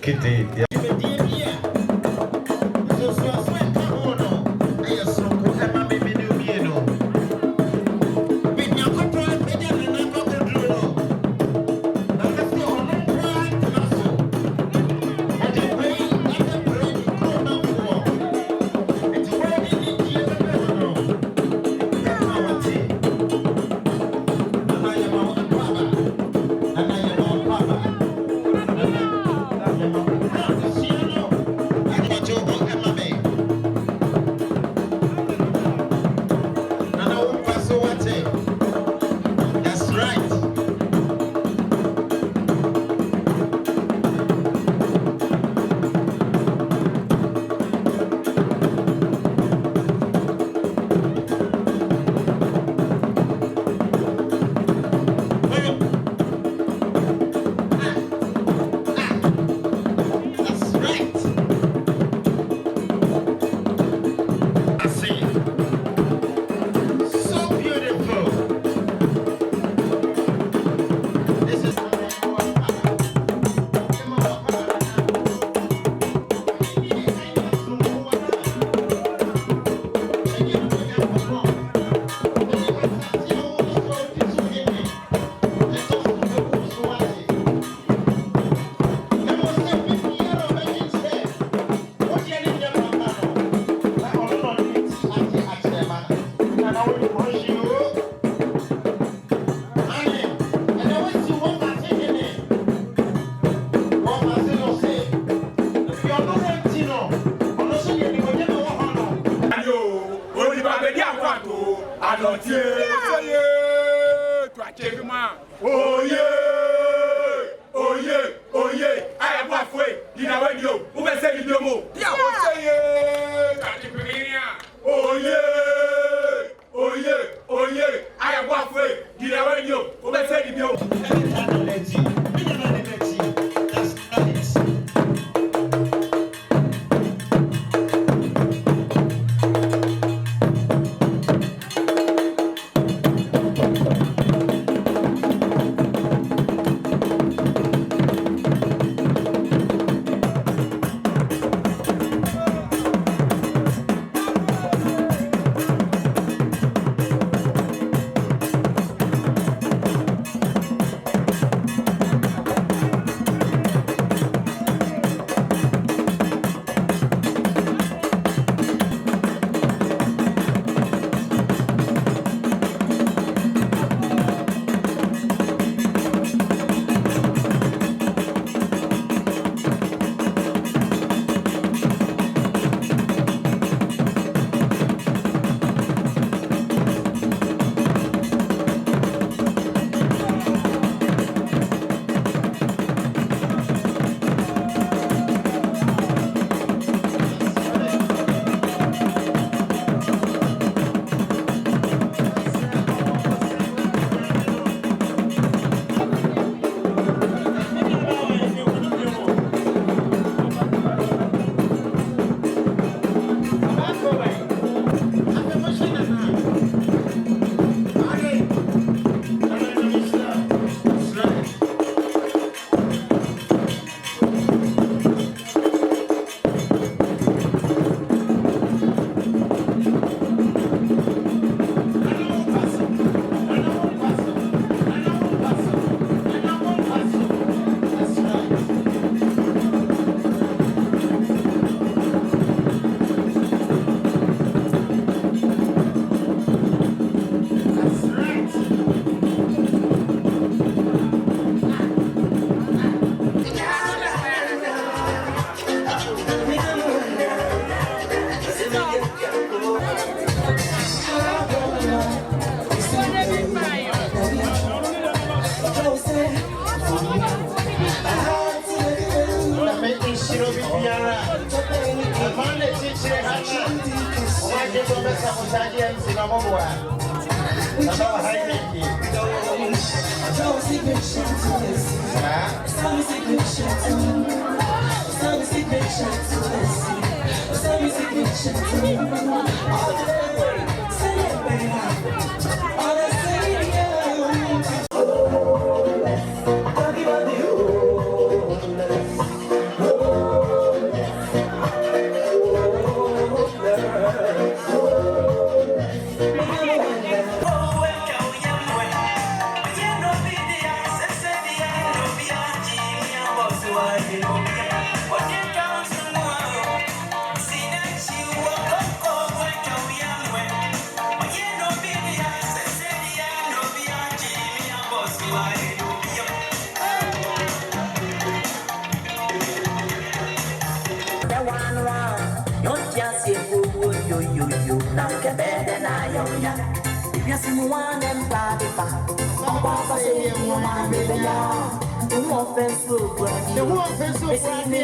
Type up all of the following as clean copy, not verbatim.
Kitty. yo, nanke bede na yo ya. Yes, you want them party pa. Papa say you want me be ya. You want Facebook, The one Facebook see me,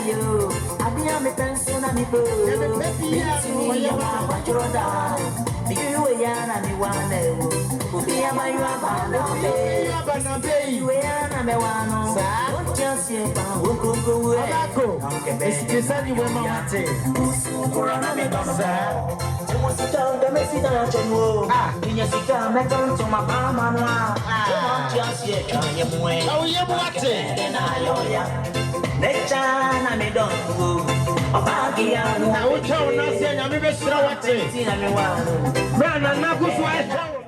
you. I be a me pencil na me bo. Me ya ma choda. You ya na me wane wo. Ubi ya ma you abana be. You ya na me wano. Don't just say ba wo go. Abako. It's the you went mate. Corona me basa. What's the time that makes it a general? In your cigar, make them to my mama. Just yet, I'm way. Oh, you what? And I, next time I may don't go. I will tell nothing. I'm even sure what it is. Man, I'm not good.